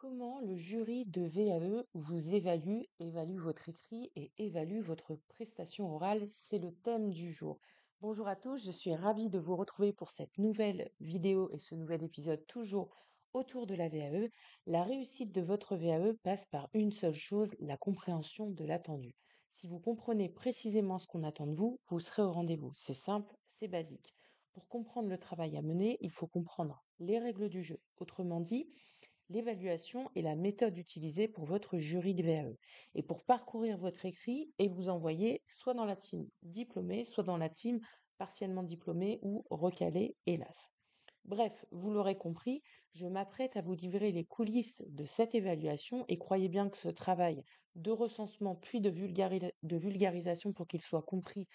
Comment le jury de VAE vous évalue votre écrit et évalue votre prestation orale? C'est le thème du jour. Bonjour à tous, je suis ravie de vous retrouver pour cette nouvelle vidéo et ce nouvel épisode toujours autour de la VAE. La réussite de votre VAE passe par une seule chose, la compréhension de l'attendu. Si vous comprenez précisément ce qu'on attend de vous, vous serez au rendez-vous. C'est simple, c'est basique. Pour comprendre le travail à mener, il faut comprendre les règles du jeu. Autrement dit, l'évaluation est la méthode utilisée pour votre jury de VAE et pour parcourir votre écrit et vous envoyer soit dans la team diplômée, soit dans la team partiellement diplômée ou recalée, hélas. Bref, vous l'aurez compris, je m'apprête à vous livrer les coulisses de cette évaluation et croyez bien que ce travail de recensement puis de vulgarisation pour qu'il soit compris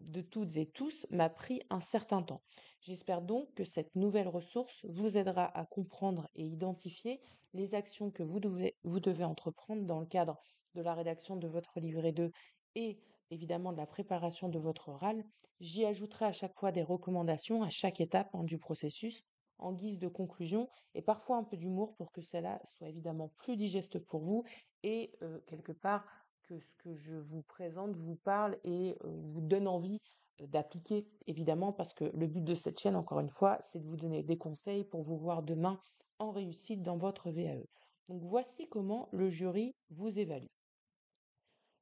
de toutes et tous m'a pris un certain temps. J'espère donc que cette nouvelle ressource vous aidera à comprendre et identifier les actions que vous devez entreprendre dans le cadre de la rédaction de votre livret 2 et évidemment de la préparation de votre oral. J'y ajouterai à chaque fois des recommandations à chaque étape du processus en guise de conclusion et parfois un peu d'humour pour que cela soit évidemment plus digeste pour vous et quelque part que ce que je vous présente vous parle et vous donne envie d'appliquer évidemment parce que le but de cette chaîne, encore une fois, c'est de vous donner des conseils pour vous voir demain en réussite dans votre VAE. Donc voici comment le jury vous évalue.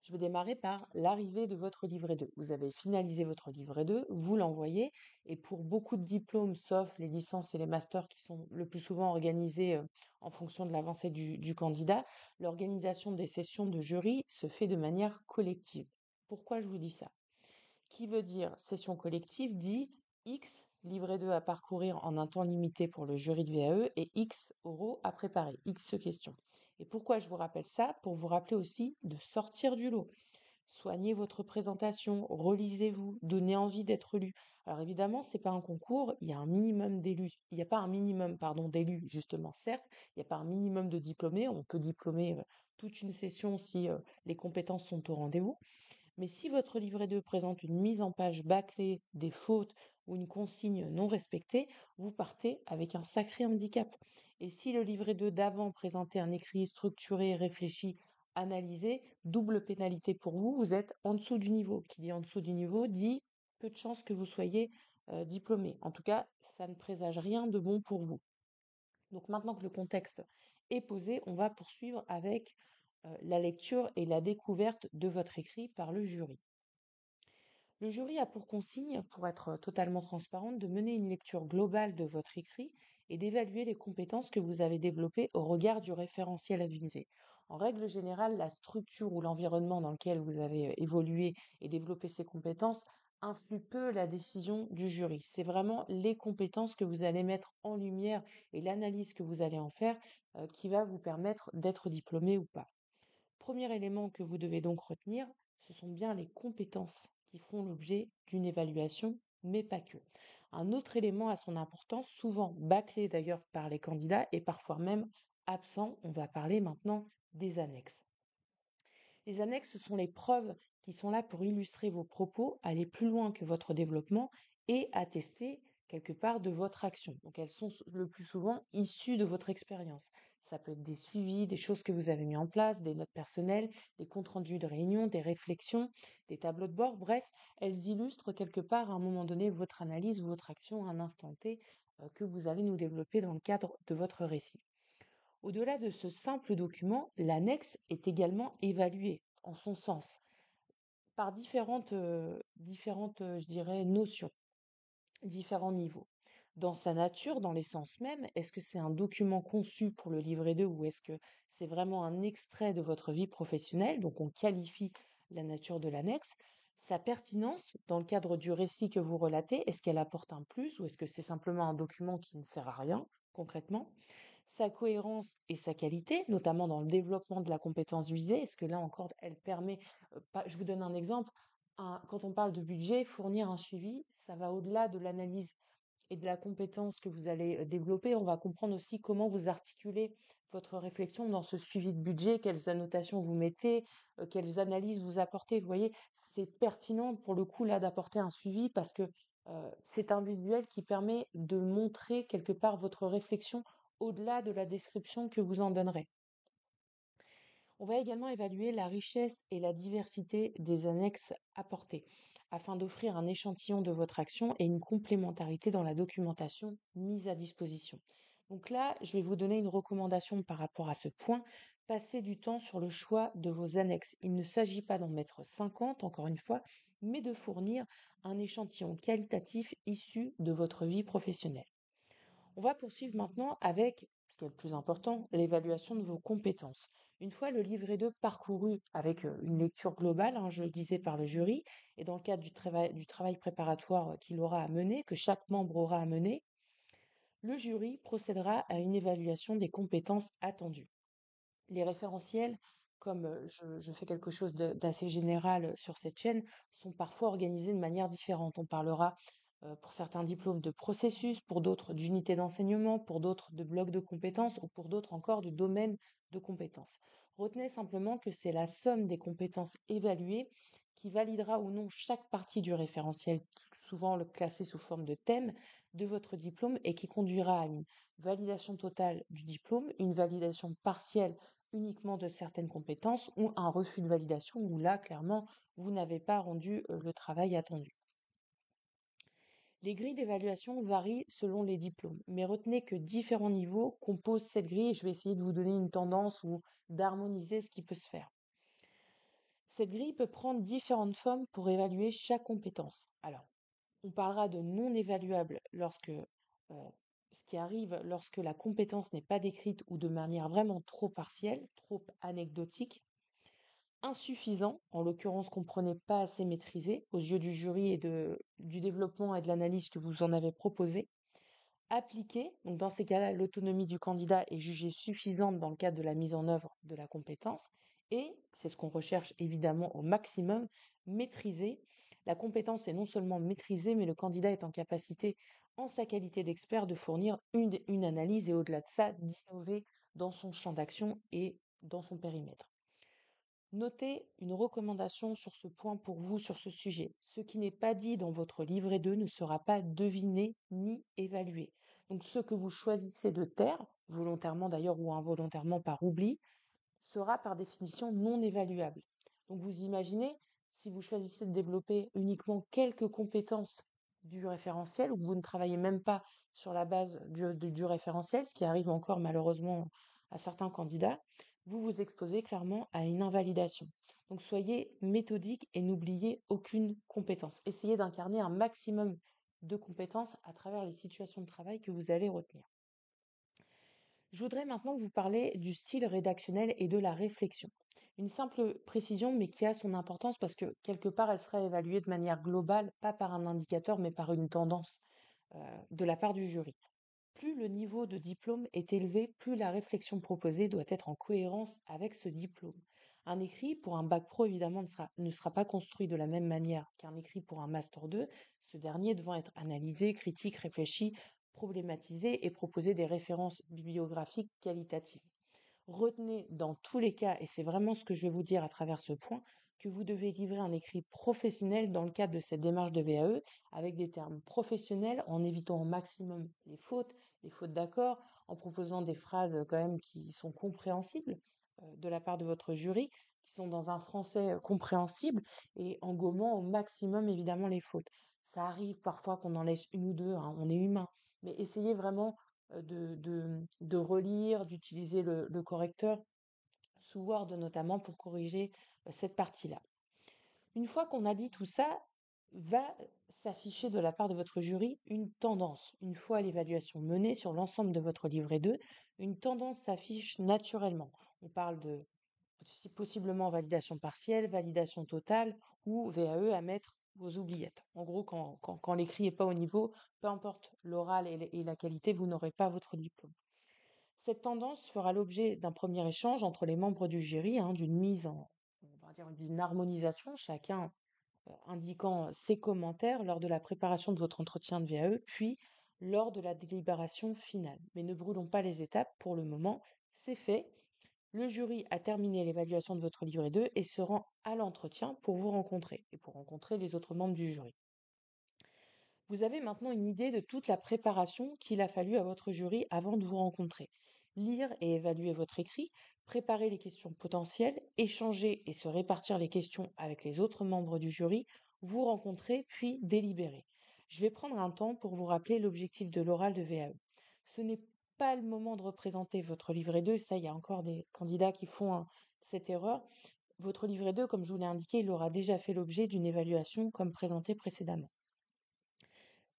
Je vais démarrer par l'arrivée de votre livret 2. Vous avez finalisé votre livret 2, vous l'envoyez, et pour beaucoup de diplômes, sauf les licences et les masters qui sont le plus souvent organisés en fonction de l'avancée du candidat, l'organisation des sessions de jury se fait de manière collective. Pourquoi je vous dis ça? Qui veut dire session collective dit X livret 2 à parcourir en un temps limité pour le jury de VAE et X oraux à préparer, X questions. Et pourquoi je vous rappelle ça? Pour vous rappeler aussi de sortir du lot. Soignez votre présentation, relisez-vous, donnez envie d'être lu. Alors évidemment, c'est pas un concours, il y a un minimum d'élus. Il n'y a pas un minimum, pardon, d'élus, justement, certes, il n'y a pas un minimum de diplômés. On peut diplômer toute une session si les compétences sont au rendez-vous. Mais si votre livret 2 présente une mise en page bâclée, des fautes ou une consigne non respectée, vous partez avec un sacré handicap. Et si le livret 2 d'avant présentait un écrit structuré, réfléchi, analysé, double pénalité pour vous, vous êtes en dessous du niveau. Qui dit en dessous du niveau dit peu de chances que vous soyez diplômé. En tout cas, ça ne présage rien de bon pour vous. Donc maintenant que le contexte est posé, on va poursuivre avec la lecture et la découverte de votre écrit par le jury. Le jury a pour consigne, pour être totalement transparente, de mener une lecture globale de votre écrit et d'évaluer les compétences que vous avez développées au regard du référentiel avisé. En règle générale, la structure ou l'environnement dans lequel vous avez évolué et développé ces compétences influe peu la décision du jury. C'est vraiment les compétences que vous allez mettre en lumière et l'analyse que vous allez en faire qui va vous permettre d'être diplômé ou pas. Premier élément que vous devez donc retenir, ce sont bien les compétences qui font l'objet d'une évaluation, mais pas que. Un autre élément a son importance, souvent bâclé d'ailleurs par les candidats et parfois même absent. On va parler maintenant des annexes. Les annexes, ce sont les preuves qui sont là pour illustrer vos propos, aller plus loin que votre développement et attester quelque part de votre action. Donc elles sont le plus souvent issues de votre expérience. Ça peut être des suivis, des choses que vous avez mis en place, des notes personnelles, des comptes rendus de réunion, des réflexions, des tableaux de bord. Bref, elles illustrent quelque part à un moment donné votre analyse ou votre action à un instant T que vous allez nous développer dans le cadre de votre récit. Au-delà de ce simple document, l'annexe est également évaluée en son sens par différentes, je dirais, notions, différents niveaux. Dans sa nature, dans l'essence même, est-ce que c'est un document conçu pour le livret 2 ou est-ce que c'est vraiment un extrait de votre vie professionnelle? Donc on qualifie la nature de l'annexe. Sa pertinence, dans le cadre du récit que vous relatez, est-ce qu'elle apporte un plus ou est-ce que c'est simplement un document qui ne sert à rien concrètement? Sa cohérence et sa qualité, notamment dans le développement de la compétence visée, est-ce que là encore, elle permet, je vous donne un exemple, quand on parle de budget, fournir un suivi, ça va au-delà de l'analyse et de la compétence que vous allez développer. On va comprendre aussi comment vous articulez votre réflexion dans ce suivi de budget, quelles annotations vous mettez, quelles analyses vous apportez. Vous voyez, c'est pertinent pour le coup là d'apporter un suivi parce que c'est un visuel qui permet de montrer quelque part votre réflexion au-delà de la description que vous en donnerez. On va également évaluer la richesse et la diversité des annexes apportées, afin d'offrir un échantillon de votre action et une complémentarité dans la documentation mise à disposition. Donc là, je vais vous donner une recommandation par rapport à ce point. Passez du temps sur le choix de vos annexes. Il ne s'agit pas d'en mettre 50, encore une fois, mais de fournir un échantillon qualitatif issu de votre vie professionnelle. On va poursuivre maintenant avec, ce qui est le plus important, l'évaluation de vos compétences. Une fois le livret 2 parcouru avec une lecture globale, je le disais, par le jury, et dans le cadre du travail préparatoire qu'il aura à mener, que chaque membre aura à mener, le jury procédera à une évaluation des compétences attendues. Les référentiels, comme je fais quelque chose d'assez général sur cette chaîne, sont parfois organisés de manière différente. On parlera pour certains diplômes de processus, pour d'autres d'unités d'enseignement, pour d'autres de blocs de compétences ou pour d'autres encore de domaines de compétences. Retenez simplement que c'est la somme des compétences évaluées qui validera ou non chaque partie du référentiel, souvent le classé sous forme de thème, de votre diplôme et qui conduira à une validation totale du diplôme, une validation partielle uniquement de certaines compétences ou un refus de validation où là, clairement, vous n'avez pas rendu le travail attendu. Les grilles d'évaluation varient selon les diplômes, mais retenez que différents niveaux composent cette grille et je vais essayer de vous donner une tendance ou d'harmoniser ce qui peut se faire. Cette grille peut prendre différentes formes pour évaluer chaque compétence. Alors, on parlera de non évaluable lorsque ce qui arrive lorsque la compétence n'est pas décrite ou de manière vraiment trop partielle, trop anecdotique. Insuffisant, en l'occurrence comprenez pas assez maîtrisé aux yeux du jury et du développement et de l'analyse que vous en avez proposé. Appliqué, donc dans ces cas-là, l'autonomie du candidat est jugée suffisante dans le cadre de la mise en œuvre de la compétence. Et, c'est ce qu'on recherche évidemment au maximum, maîtriser. La compétence est non seulement maîtrisée, mais le candidat est en capacité, en sa qualité d'expert, de fournir une analyse et au-delà de ça, d'innover dans son champ d'action et dans son périmètre. Notez une recommandation sur ce point pour vous sur ce sujet. Ce qui n'est pas dit dans votre livret 2 ne sera pas deviné ni évalué. Donc ce que vous choisissez de taire, volontairement d'ailleurs ou involontairement par oubli, sera par définition non évaluable. Donc vous imaginez, si vous choisissez de développer uniquement quelques compétences du référentiel ou que vous ne travaillez même pas sur la base du référentiel, ce qui arrive encore malheureusement à certains candidats, vous vous exposez clairement à une invalidation. Donc soyez méthodique et n'oubliez aucune compétence. Essayez d'incarner un maximum de compétences à travers les situations de travail que vous allez retenir. Je voudrais maintenant vous parler du style rédactionnel et de la réflexion. Une simple précision, mais qui a son importance parce que quelque part, elle sera évaluée de manière globale, pas par un indicateur, mais par une tendance de la part du jury. Plus le niveau de diplôme est élevé, plus la réflexion proposée doit être en cohérence avec ce diplôme. Un écrit pour un bac pro, évidemment, ne sera pas construit de la même manière qu'un écrit pour un master 2, ce dernier devant être analysé, critique, réfléchi, problématisé et proposer des références bibliographiques qualitatives. Retenez dans tous les cas, et c'est vraiment ce que je vais vous dire à travers ce point, que vous devez livrer un écrit professionnel dans le cadre de cette démarche de VAE, avec des termes professionnels, en évitant au maximum les fautes d'accord, en proposant des phrases quand même qui sont compréhensibles de la part de votre jury, qui sont dans un français compréhensible, et en gommant au maximum évidemment les fautes. Ça arrive parfois qu'on en laisse une ou deux, on est humain, mais essayez vraiment de relire, d'utiliser le correcteur sous Word notamment pour corriger cette partie-là. Une fois qu'on a dit tout ça, va s'afficher de la part de votre jury une tendance. Une fois l'évaluation menée sur l'ensemble de votre livret 2, une tendance s'affiche naturellement. On parle de possiblement validation partielle, validation totale ou VAE à mettre aux oubliettes. En gros, quand l'écrit n'est pas au niveau, peu importe l'oral et la qualité, vous n'aurez pas votre diplôme. Cette tendance fera l'objet d'un premier échange entre les membres du jury, d'une mise en, on va dire, d'une harmonisation, chacun indiquant ses commentaires lors de la préparation de votre entretien de VAE, puis lors de la délibération finale. Mais ne brûlons pas les étapes, pour le moment, c'est fait. Le jury a terminé l'évaluation de votre livret 2 et se rend à l'entretien pour vous rencontrer et pour rencontrer les autres membres du jury. Vous avez maintenant une idée de toute la préparation qu'il a fallu à votre jury avant de vous rencontrer. Lire et évaluer votre écrit, préparer les questions potentielles, échanger et se répartir les questions avec les autres membres du jury, vous rencontrer puis délibérer. Je vais prendre un temps pour vous rappeler l'objectif de l'oral de VAE. Ce n'est pas le moment de représenter votre livret 2, ça il y a encore des candidats qui font cette erreur. Votre livret 2, comme je vous l'ai indiqué, il aura déjà fait l'objet d'une évaluation comme présenté précédemment.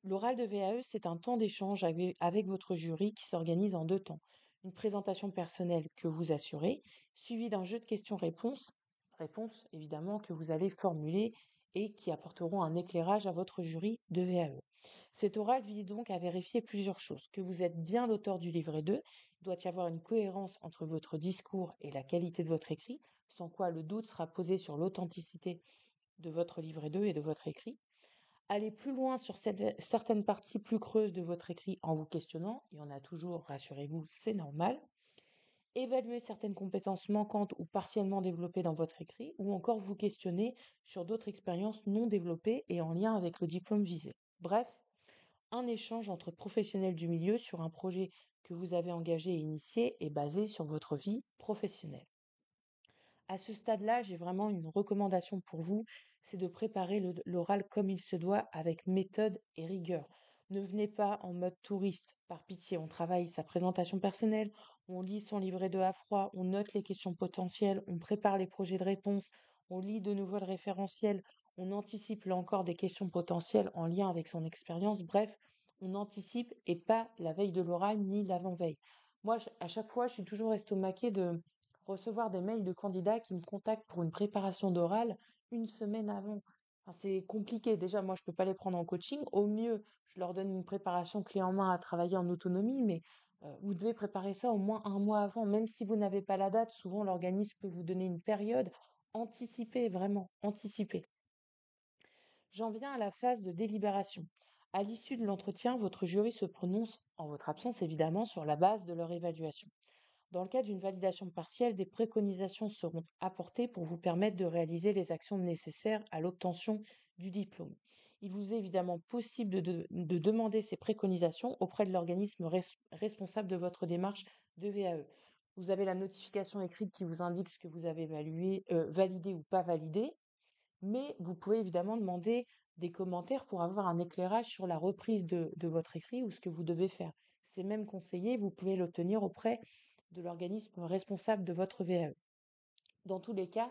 L'oral de VAE, c'est un temps d'échange avec votre jury qui s'organise en deux temps. Une présentation personnelle que vous assurez, suivie d'un jeu de questions-réponses, réponses évidemment que vous allez formuler et qui apporteront un éclairage à votre jury de VAE. Cet oral vise donc à vérifier plusieurs choses. Que vous êtes bien l'auteur du livret 2, il doit y avoir une cohérence entre votre discours et la qualité de votre écrit, sans quoi le doute sera posé sur l'authenticité de votre livret 2 et de votre écrit. Aller plus loin sur certaines parties plus creuses de votre écrit en vous questionnant, il y en a toujours, rassurez-vous, c'est normal. Évaluer certaines compétences manquantes ou partiellement développées dans votre écrit, ou encore vous questionner sur d'autres expériences non développées et en lien avec le diplôme visé. Bref, un échange entre professionnels du milieu sur un projet que vous avez engagé et initié et basé sur votre vie professionnelle. À ce stade-là, j'ai vraiment une recommandation pour vous, c'est de préparer l'oral comme il se doit, avec méthode et rigueur. Ne venez pas en mode touriste, par pitié, on travaille sa présentation personnelle, on lit son livret de à froid, on note les questions potentielles, on prépare les projets de réponse, on lit de nouveau le référentiel, on anticipe là encore des questions potentielles en lien avec son expérience, bref, on anticipe et pas la veille de l'oral ni l'avant-veille. Moi, à chaque fois, je suis toujours estomaquée de recevoir des mails de candidats qui me contactent pour une préparation d'oral une semaine avant. Enfin, c'est compliqué. Déjà, moi, je peux pas les prendre en coaching. Au mieux, je leur donne une préparation clé en main à travailler en autonomie, mais vous devez préparer ça au moins un mois avant. Même si vous n'avez pas la date, souvent l'organisme peut vous donner une période. Anticipez, vraiment, anticipez. J'en viens à la phase de délibération. À l'issue de l'entretien, votre jury se prononce, en votre absence évidemment, sur la base de leur évaluation. Dans le cas d'une validation partielle, des préconisations seront apportées pour vous permettre de réaliser les actions nécessaires à l'obtention du diplôme. Il vous est évidemment possible de demander ces préconisations auprès de l'organisme responsable de votre démarche de VAE. Vous avez la notification écrite qui vous indique ce que vous avez validé ou pas validé, mais vous pouvez évidemment demander des commentaires pour avoir un éclairage sur la reprise de votre écrit ou ce que vous devez faire. C'est même conseillé, vous pouvez l'obtenir auprès de l'organisme responsable de votre VAE. Dans tous les cas,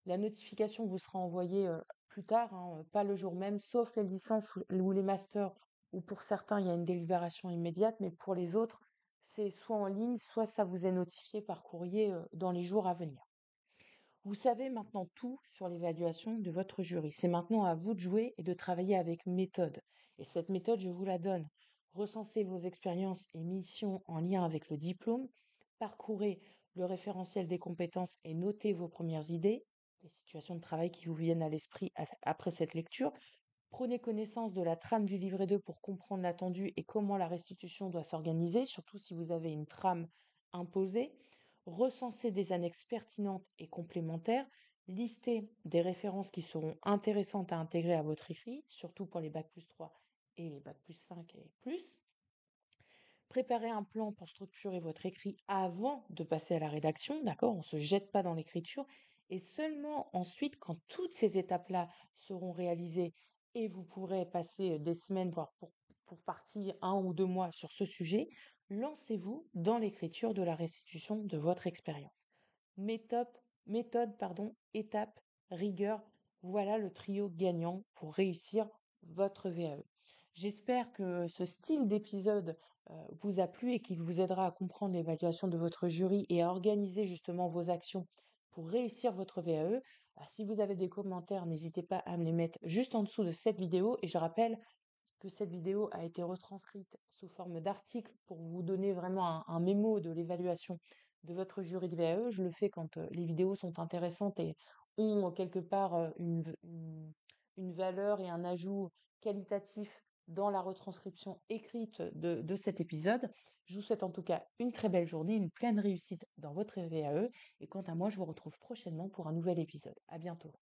la notification vous sera envoyée plus tard, hein, pas le jour même, sauf les licences ou les masters, où pour certains il y a une délibération immédiate, mais pour les autres, c'est soit en ligne, soit ça vous est notifié par courrier dans les jours à venir. Vous savez maintenant tout sur l'évaluation de votre jury. C'est maintenant à vous de jouer et de travailler avec méthode. Et cette méthode, je vous la donne. Recensez vos expériences et missions en lien avec le diplôme. Parcourez le référentiel des compétences et notez vos premières idées, les situations de travail qui vous viennent à l'esprit après cette lecture. Prenez connaissance de la trame du livret 2 pour comprendre l'attendu et comment la restitution doit s'organiser, surtout si vous avez une trame imposée. Recensez des annexes pertinentes et complémentaires. Listez des références qui seront intéressantes à intégrer à votre écrit, surtout pour les bac+3 et les bac+5 et plus. Préparez un plan pour structurer votre écrit avant de passer à la rédaction, d'accord? On ne se jette pas dans l'écriture. Et seulement ensuite, quand toutes ces étapes-là seront réalisées et vous pourrez passer des semaines, voire pour partie 1 ou 2 mois sur ce sujet, lancez-vous dans l'écriture de la restitution de votre expérience. Méthode, étape, rigueur, voilà le trio gagnant pour réussir votre VAE. J'espère que ce style d'épisode vous a plu et qu'il vous aidera à comprendre l'évaluation de votre jury et à organiser justement vos actions pour réussir votre VAE. Si vous avez des commentaires, n'hésitez pas à me les mettre juste en dessous de cette vidéo. Et je rappelle que cette vidéo a été retranscrite sous forme d'article pour vous donner vraiment un mémo de l'évaluation de votre jury de VAE. Je le fais quand les vidéos sont intéressantes et ont quelque part une valeur et un ajout qualitatif dans la retranscription écrite de cet épisode. Je vous souhaite en tout cas une très belle journée, une pleine réussite dans votre VAE. Et quant à moi, je vous retrouve prochainement pour un nouvel épisode. À bientôt.